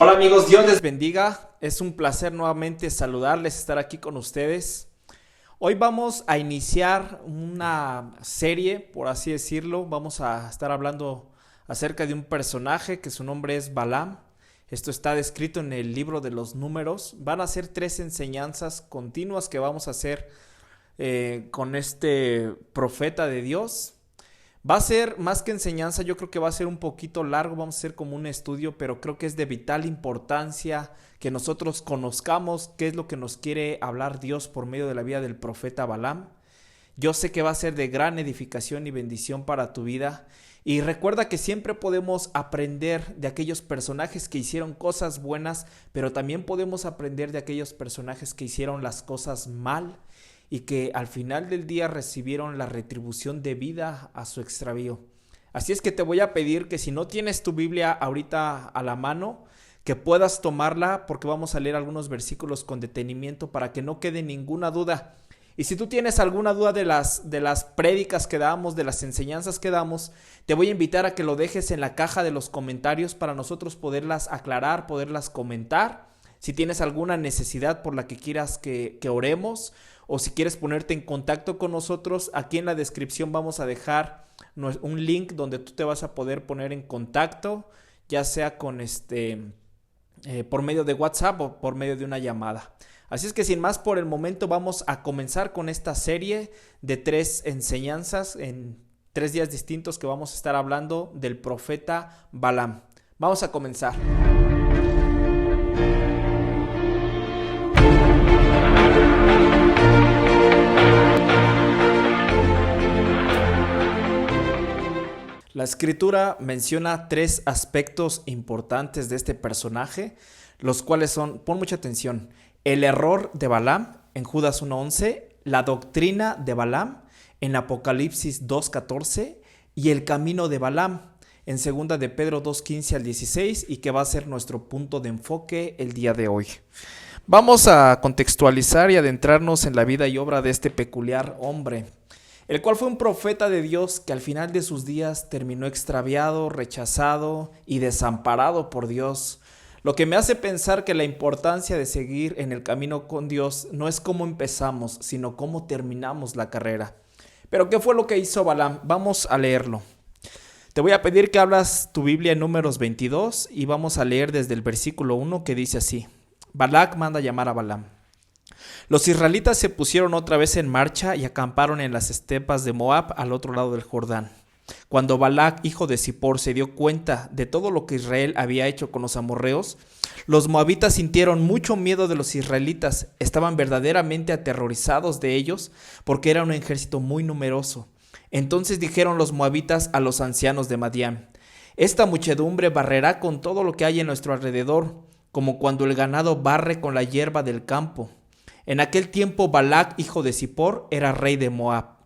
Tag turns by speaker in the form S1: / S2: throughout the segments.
S1: Hola amigos, Dios les bendiga. Es un placer nuevamente saludarles, estar aquí con ustedes. Hoy vamos a iniciar una serie, por así decirlo. Vamos a estar hablando acerca de un personaje que su nombre es Balaam. Esto está descrito en el libro de los Números. Van a ser 3 enseñanzas continuas que vamos a hacer con este profeta de Dios. Va a ser más que enseñanza, yo creo que va a ser un poquito largo, vamos a hacer como un estudio, pero creo que es de vital importancia que nosotros conozcamos qué es lo que nos quiere hablar Dios por medio de la vida del profeta Balaam. Yo sé que va a ser de gran edificación y bendición para tu vida. Y recuerda que siempre podemos aprender de aquellos personajes que hicieron cosas buenas, pero también podemos aprender de aquellos personajes que hicieron las cosas mal y que al final del día recibieron la retribución debida a su extravío. Así es que te voy a pedir que si no tienes tu Biblia ahorita a la mano, que puedas tomarla porque vamos a leer algunos versículos con detenimiento para que no quede ninguna duda. Y si tú tienes alguna duda de las prédicas que damos, de las enseñanzas que damos, te voy a invitar a que lo dejes en la caja de los comentarios para nosotros poderlas aclarar, poderlas comentar. Si tienes alguna necesidad por la que quieras que oremos, o si quieres ponerte en contacto con nosotros, aquí en la descripción vamos a dejar un link donde tú te vas a poder poner en contacto, ya sea con por medio de WhatsApp o por medio de una llamada. Así es que sin más por el momento vamos a comenzar con esta serie de 3 enseñanzas en 3 días distintos que vamos a estar hablando del profeta Balaam. Vamos a comenzar. La escritura menciona 3 aspectos importantes de este personaje, los cuales son, pon mucha atención, el error de Balaam en Judas 1:11, la doctrina de Balaam en Apocalipsis 2:14 y el camino de Balaam en 2 de Pedro 2:15 al 16 y que va a ser nuestro punto de enfoque el día de hoy. Vamos a contextualizar y adentrarnos en la vida y obra de este peculiar hombre, el cual fue un profeta de Dios que al final de sus días terminó extraviado, rechazado y desamparado por Dios. Lo que me hace pensar que la importancia de seguir en el camino con Dios no es cómo empezamos, sino cómo terminamos la carrera. Pero ¿qué fue lo que hizo Balaam? Vamos a leerlo. Te voy a pedir que abras tu Biblia en Números 22 y vamos a leer desde el versículo 1 que dice así. Balac manda llamar a Balaam. Los israelitas se pusieron otra vez en marcha y acamparon en las estepas de Moab al otro lado del Jordán. Cuando Balac, hijo de Zippor, se dio cuenta de todo lo que Israel había hecho con los amorreos, los moabitas sintieron mucho miedo de los israelitas, estaban verdaderamente aterrorizados de ellos porque era un ejército muy numeroso. Entonces dijeron los moabitas a los ancianos de Madián: esta muchedumbre barrerá con todo lo que hay en nuestro alrededor, como cuando el ganado barre con la hierba del campo. En aquel tiempo Balac, hijo de Zippor, era rey de Moab.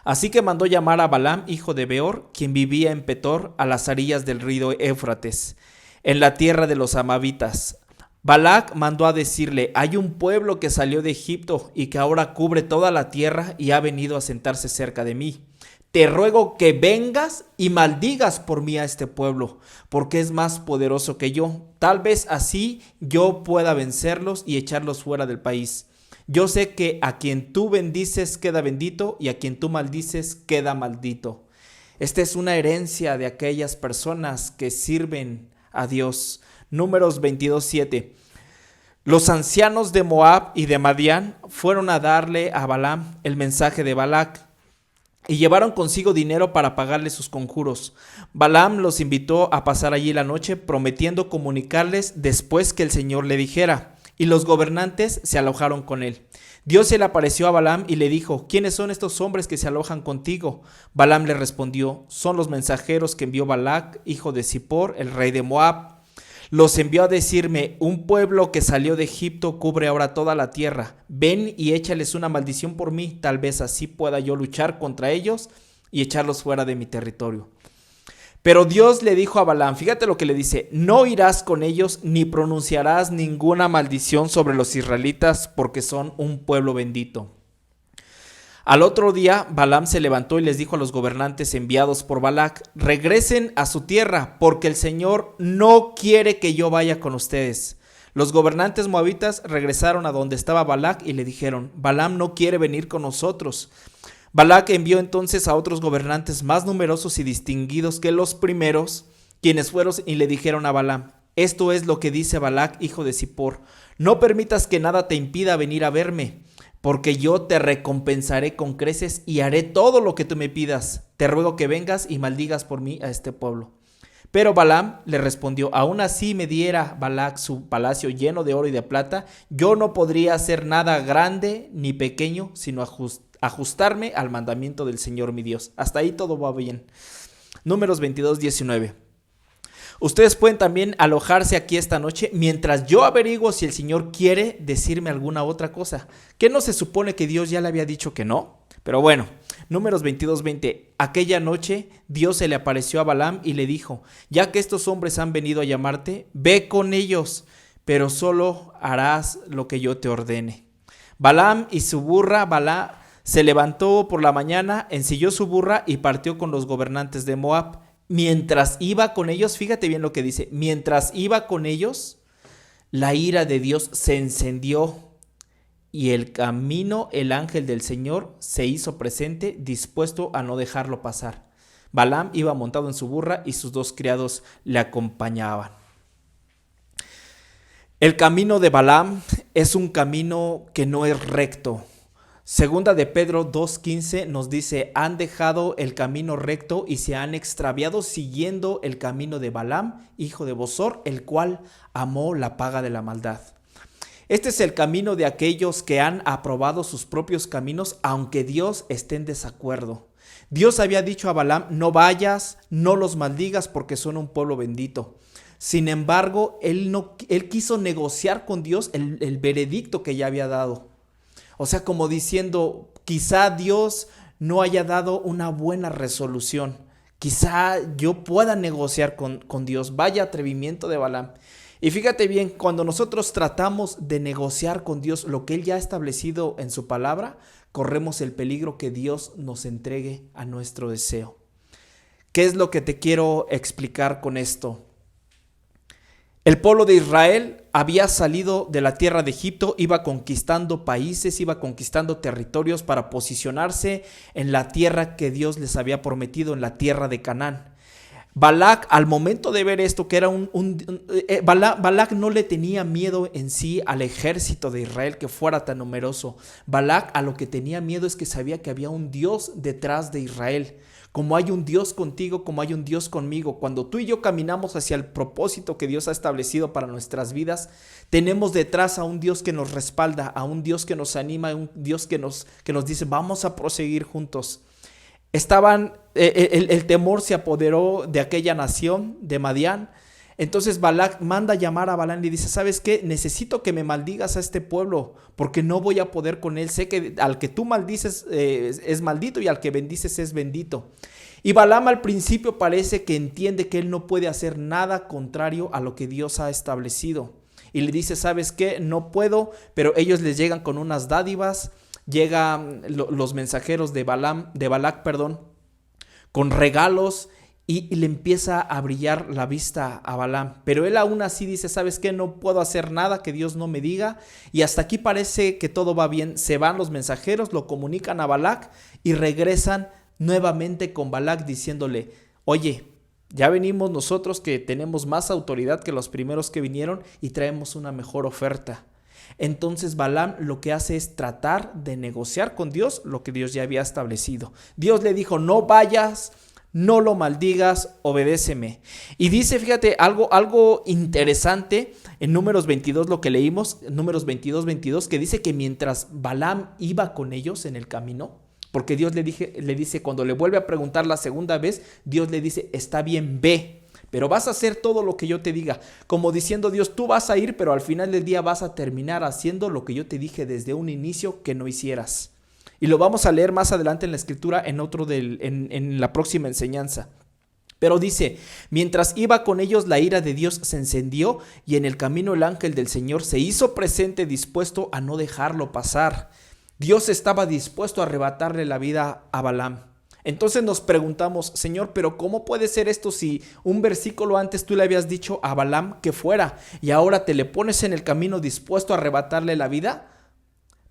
S1: Así que mandó llamar a Balaam, hijo de Beor, quien vivía en Petor, a las orillas del río Éufrates, en la tierra de los amavitas. Balac mandó a decirle: hay un pueblo que salió de Egipto y que ahora cubre toda la tierra y ha venido a sentarse cerca de mí. Te ruego que vengas y maldigas por mí a este pueblo, porque es más poderoso que yo. Tal vez así yo pueda vencerlos y echarlos fuera del país. Yo sé que a quien tú bendices queda bendito y a quien tú maldices queda maldito. Esta es una herencia de aquellas personas que sirven a Dios. Números 22:7. Los ancianos de Moab y de Madián fueron a darle a Balaam el mensaje de Balac y llevaron consigo dinero para pagarle sus conjuros. Balaam los invitó a pasar allí la noche, prometiendo comunicarles después que el Señor le dijera. Y los gobernantes se alojaron con él. Dios se le apareció a Balaam y le dijo: ¿quiénes son estos hombres que se alojan contigo? Balaam le respondió: son los mensajeros que envió Balac, hijo de Zippor, el rey de Moab. Los envió a decirme: un pueblo que salió de Egipto cubre ahora toda la tierra. Ven y échales una maldición por mí, tal vez así pueda yo luchar contra ellos y echarlos fuera de mi territorio. Pero Dios le dijo a Balaam, fíjate lo que le dice: no irás con ellos ni pronunciarás ninguna maldición sobre los israelitas porque son un pueblo bendito. Al otro día, Balaam se levantó y les dijo a los gobernantes enviados por Balac: regresen a su tierra, porque el Señor no quiere que yo vaya con ustedes. Los gobernantes moabitas regresaron a donde estaba Balac y le dijeron: Balaam no quiere venir con nosotros. Balac envió entonces a otros gobernantes más numerosos y distinguidos que los primeros, quienes fueron y le dijeron a Balaam: esto es lo que dice Balac, hijo de Zippor: no permitas que nada te impida venir a verme, porque yo te recompensaré con creces y haré todo lo que tú me pidas. Te ruego que vengas y maldigas por mí a este pueblo. Pero Balaam le respondió: aún así me diera Balac su palacio lleno de oro y de plata, yo no podría hacer nada grande ni pequeño, sino ajustarme al mandamiento del Señor mi Dios. Hasta ahí todo va bien. Números 22:19. Ustedes pueden también alojarse aquí esta noche mientras yo averiguo si el Señor quiere decirme alguna otra cosa. ¿Qué no se supone que Dios ya le había dicho que no? Pero bueno, Números 22:20. Aquella noche Dios se le apareció a Balaam y le dijo: ya que estos hombres han venido a llamarte, ve con ellos, pero solo harás lo que yo te ordene. Balaam y su burra Balá se levantó por la mañana, ensilló su burra y partió con los gobernantes de Moab. Mientras iba con ellos, fíjate bien lo que dice: mientras iba con ellos, la ira de Dios se encendió y el ángel del Señor se hizo presente, dispuesto a no dejarlo pasar. Balaam iba montado en su burra y sus 2 criados le acompañaban. El camino de Balaam es un camino que no es recto. Segunda de Pedro 2:15 nos dice: han dejado el camino recto y se han extraviado siguiendo el camino de Balaam, hijo de Bosor, el cual amó la paga de la maldad. Este es el camino de aquellos que han aprobado sus propios caminos, aunque Dios esté en desacuerdo. Dios había dicho a Balaam: no vayas, no los maldigas porque son un pueblo bendito. Sin embargo, él quiso negociar con Dios el veredicto que ya había dado. O sea, como diciendo, quizá Dios no haya dado una buena resolución. Quizá yo pueda negociar con Dios. Vaya atrevimiento de Balaam. Y fíjate bien, cuando nosotros tratamos de negociar con Dios lo que Él ya ha establecido en su palabra, corremos el peligro que Dios nos entregue a nuestro deseo. ¿Qué es lo que te quiero explicar con esto? El pueblo de Israel había salido de la tierra de Egipto, iba conquistando países, iba conquistando territorios para posicionarse en la tierra que Dios les había prometido, en la tierra de Canaán. Balac, al momento de ver esto, que era Balac no le tenía miedo en sí al ejército de Israel que fuera tan numeroso. Balac a lo que tenía miedo es que sabía que había un Dios detrás de Israel. Como hay un Dios contigo, como hay un Dios conmigo. Cuando tú y yo caminamos hacia el propósito que Dios ha establecido para nuestras vidas, tenemos detrás a un Dios que nos respalda, a un Dios que nos anima, a un Dios que nos dice: vamos a proseguir juntos. El temor se apoderó de aquella nación, de Madián. Entonces Balac manda llamar a Balaam y le dice: ¿sabes qué? Necesito que me maldigas a este pueblo, porque no voy a poder con él. Sé que al que tú maldices es maldito y al que bendices es bendito. Y Balaam al principio parece que entiende que él no puede hacer nada contrario a lo que Dios ha establecido. Y le dice: ¿sabes qué? No puedo, pero ellos les llegan con unas dádivas. Llegan los mensajeros de Balac, con regalos. Y le empieza a brillar la vista a Balaam. Pero él aún así dice: ¿sabes qué? No puedo hacer nada que Dios no me diga. Y hasta aquí parece que todo va bien. Se van los mensajeros, lo comunican a Balac y regresan nuevamente con Balac diciéndole: oye, ya venimos nosotros que tenemos más autoridad que los primeros que vinieron y traemos una mejor oferta. Entonces Balaam lo que hace es tratar de negociar con Dios lo que Dios ya había establecido. Dios le dijo: no vayas, no lo maldigas, obedéceme. Y dice, fíjate, algo interesante en Números 22, lo que leímos, Números 22, que dice que mientras Balaam iba con ellos en el camino, porque Dios le dice, cuando le vuelve a preguntar la segunda vez, Dios le dice: está bien, ve, pero vas a hacer todo lo que yo te diga. Como diciendo Dios: tú vas a ir, pero al final del día vas a terminar haciendo lo que yo te dije desde un inicio que no hicieras. Y lo vamos a leer más adelante en la escritura en la próxima enseñanza. Pero dice: mientras iba con ellos, la ira de Dios se encendió y en el camino el ángel del Señor se hizo presente, dispuesto a no dejarlo pasar. Dios estaba dispuesto a arrebatarle la vida a Balaam. Entonces nos preguntamos, Señor, pero ¿cómo puede ser esto si un versículo antes tú le habías dicho a Balaam que fuera y ahora te le pones en el camino dispuesto a arrebatarle la vida?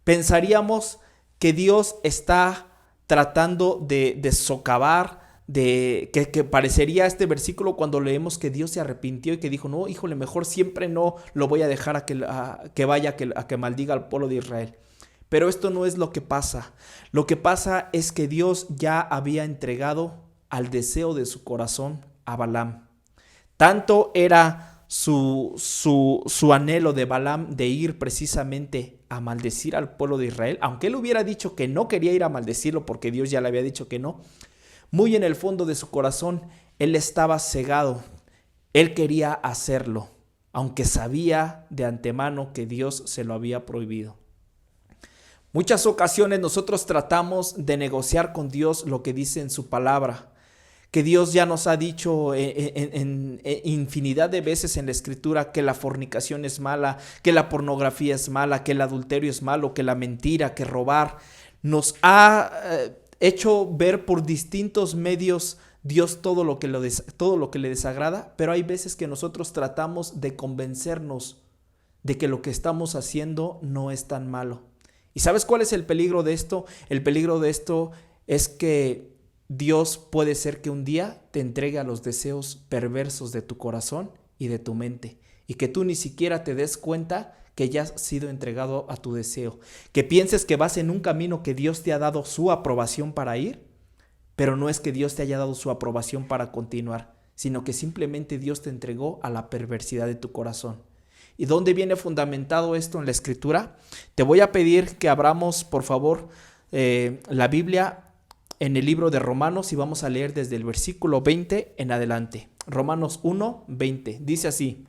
S1: Pensaríamos que Dios está tratando de socavar, que parecería este versículo cuando leemos que Dios se arrepintió y que dijo, no, híjole, mejor siempre no lo voy a dejar a que vaya a que maldiga al pueblo de Israel. Pero esto no es lo que pasa. Lo que pasa es que Dios ya había entregado al deseo de su corazón a Balaam. Tanto era su anhelo de Balaam de ir precisamente a maldecir al pueblo de Israel, aunque él hubiera dicho que no quería ir a maldecirlo porque Dios ya le había dicho que no, muy en el fondo de su corazón él estaba cegado. Él quería hacerlo, aunque sabía de antemano que Dios se lo había prohibido. Muchas ocasiones nosotros tratamos de negociar con Dios lo que dice en su palabra, que Dios ya nos ha dicho en infinidad de veces en la Escritura que la fornicación es mala, que la pornografía es mala, que el adulterio es malo, que la mentira, que robar. Nos ha hecho ver por distintos medios Dios todo lo que le desagrada, pero hay veces que nosotros tratamos de convencernos de que lo que estamos haciendo no es tan malo. ¿Y sabes cuál es el peligro de esto? El peligro de esto es que Dios puede ser que un día te entregue a los deseos perversos de tu corazón y de tu mente, y que tú ni siquiera te des cuenta que ya has sido entregado a tu deseo, que pienses que vas en un camino que Dios te ha dado su aprobación para ir, pero no es que Dios te haya dado su aprobación para continuar, sino que simplemente Dios te entregó a la perversidad de tu corazón. ¿Y dónde viene fundamentado esto en la Escritura? Te voy a pedir que abramos, por favor, la Biblia en el libro de Romanos y vamos a leer desde el versículo 20 en adelante. Romanos 1, 20. Dice así: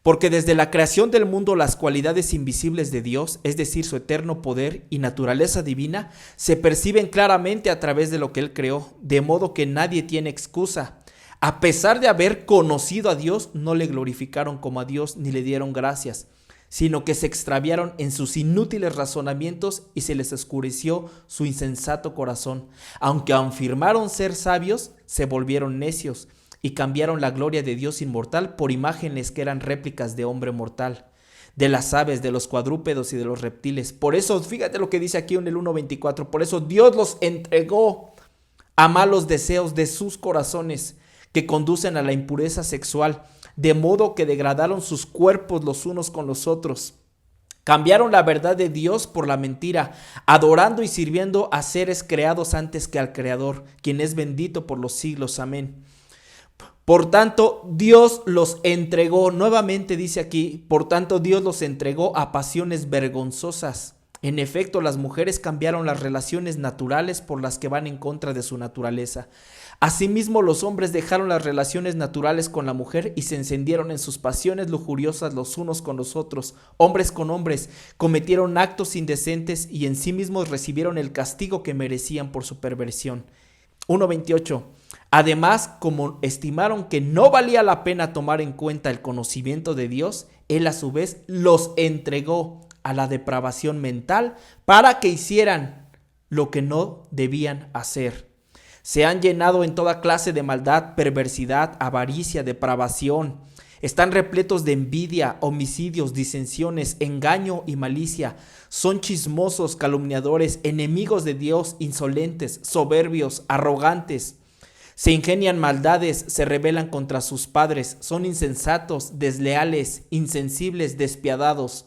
S1: porque desde la creación del mundo las cualidades invisibles de Dios, es decir, su eterno poder y naturaleza divina, se perciben claramente a través de lo que Él creó, de modo que nadie tiene excusa. A pesar de haber conocido a Dios, no le glorificaron como a Dios ni le dieron gracias, sino que se extraviaron en sus inútiles razonamientos y se les oscureció su insensato corazón. Aunque afirmaron ser sabios, se volvieron necios y cambiaron la gloria de Dios inmortal por imágenes que eran réplicas de hombre mortal, de las aves, de los cuadrúpedos y de los reptiles. Por eso, fíjate lo que dice aquí en el 1:24, por eso Dios los entregó a malos deseos de sus corazones, que conducen a la impureza sexual, de modo que degradaron sus cuerpos los unos con los otros. Cambiaron la verdad de Dios por la mentira, adorando y sirviendo a seres creados antes que al Creador, quien es bendito por los siglos. Amén. Por tanto, Dios los entregó, nuevamente dice aquí, por tanto Dios los entregó a pasiones vergonzosas. En efecto, las mujeres cambiaron las relaciones naturales por las que van en contra de su naturaleza. Asimismo, los hombres dejaron las relaciones naturales con la mujer y se encendieron en sus pasiones lujuriosas los unos con los otros. Hombres con hombres cometieron actos indecentes y en sí mismos recibieron el castigo que merecían por su perversión. 1:28. Además, como estimaron que no valía la pena tomar en cuenta el conocimiento de Dios, Él a su vez los entregó a la depravación mental para que hicieran lo que no debían hacer. Se han llenado en toda clase de maldad, perversidad, avaricia, depravación. Están repletos de envidia, homicidios, disensiones, engaño y malicia. Son chismosos, calumniadores, enemigos de Dios, insolentes, soberbios, arrogantes. Se ingenian maldades, se rebelan contra sus padres. Son insensatos, desleales, insensibles, despiadados.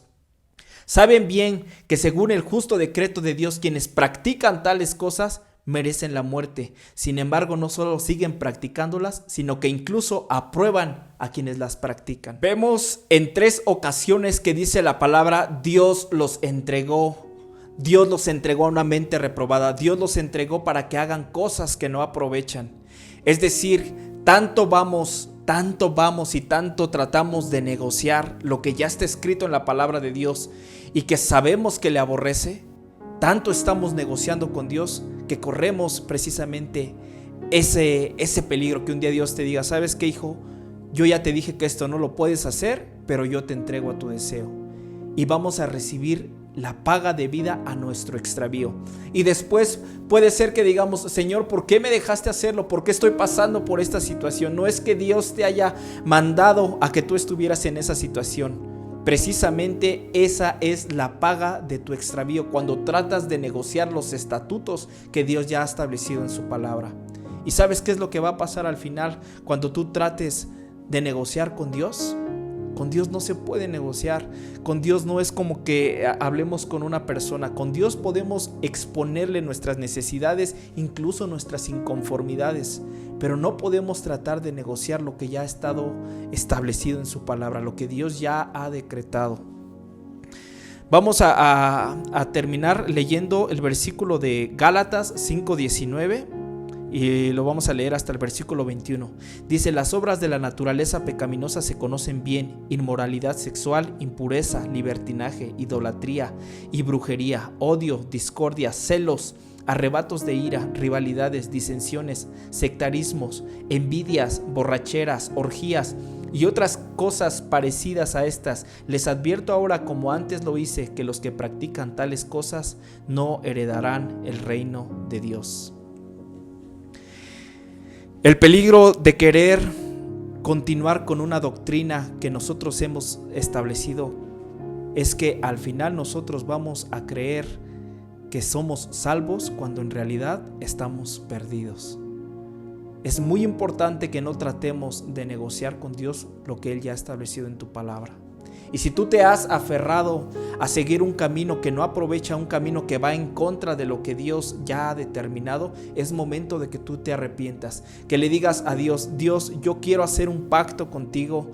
S1: Saben bien que según el justo decreto de Dios, quienes practican tales cosas merecen la muerte. Sin embargo, no solo siguen practicándolas, sino que incluso aprueban a quienes las practican. Vemos en 3 ocasiones que dice la palabra Dios los entregó. Dios los entregó a una mente reprobada. Dios los entregó para que hagan cosas que no aprovechan. Es decir, tanto vamos y tanto tratamos de negociar lo que ya está escrito en la palabra de Dios y que sabemos que le aborrece. Tanto estamos negociando con Dios que corremos precisamente ese peligro, que un día Dios te diga, ¿sabes qué, hijo? Yo ya te dije que esto no lo puedes hacer, pero yo te entrego a tu deseo. Y vamos a recibir la paga debida a nuestro extravío. Y después puede ser que digamos: Señor, ¿por qué me dejaste hacerlo? ¿Por qué estoy pasando por esta situación? No es que Dios te haya mandado a que tú estuvieras en esa situación. Precisamente esa es la paga de tu extravío, cuando tratas de negociar los estatutos que Dios ya ha establecido en su palabra. ¿Y sabes qué es lo que va a pasar al final cuando tú trates de negociar con Dios? Con Dios no se puede negociar. Con Dios no es como que hablemos con una persona. Con Dios podemos exponerle nuestras necesidades, incluso nuestras inconformidades, pero no podemos tratar de negociar lo que ya ha estado establecido en su palabra, lo que Dios ya ha decretado. Vamos a terminar leyendo el versículo de Gálatas 5:19 y lo vamos a leer hasta el versículo 21. Dice: las obras de la naturaleza pecaminosa se conocen bien: inmoralidad sexual, impureza, libertinaje, idolatría y brujería, odio, discordia, celos, arrebatos de ira, rivalidades, disensiones, sectarismos, envidias, borracheras, orgías y otras cosas parecidas a estas. Les advierto ahora, como antes lo hice, que los que practican tales cosas no heredarán el reino de Dios. El peligro de querer continuar con una doctrina que nosotros hemos establecido es que al final nosotros vamos a creer que somos salvos cuando en realidad estamos perdidos. Es muy importante que no tratemos de negociar con Dios lo que Él ya ha establecido en tu palabra. Y si tú te has aferrado a seguir un camino que no aprovecha, un camino que va en contra de lo que Dios ya ha determinado, es momento de que tú te arrepientas, que le digas a Dios: Dios, yo quiero hacer un pacto contigo,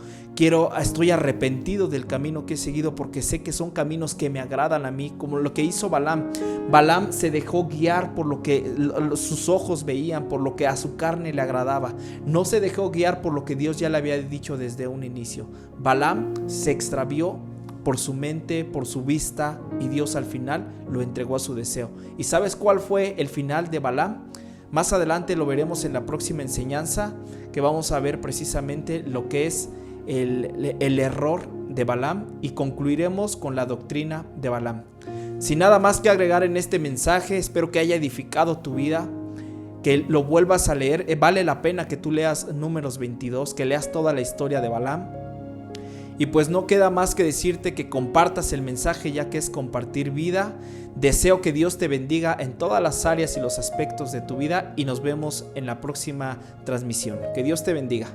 S1: estoy arrepentido del camino que he seguido, porque sé que son caminos que me agradan a mí, como lo que hizo Balaam. Balaam se dejó guiar por lo que sus ojos veían, por lo que a su carne le agradaba. No se dejó guiar por lo que Dios ya le había dicho desde un inicio. Balaam se extravió por su mente, por su vista, y Dios al final lo entregó a su deseo. ¿Y sabes cuál fue el final de Balaam? Más adelante lo veremos en la próxima enseñanza, que vamos a ver precisamente lo que es el error de Balaam, y concluiremos con la doctrina de Balaam. Sin nada más que agregar en este mensaje, espero que haya edificado tu vida, que lo vuelvas a leer. Vale la pena que tú leas Números 22, que leas toda la historia de Balaam. Y pues no queda más que decirte que compartas el mensaje, ya que es compartir vida. Deseo que Dios te bendiga en todas las áreas y los aspectos de tu vida, y nos vemos en la próxima transmisión. Que Dios te bendiga.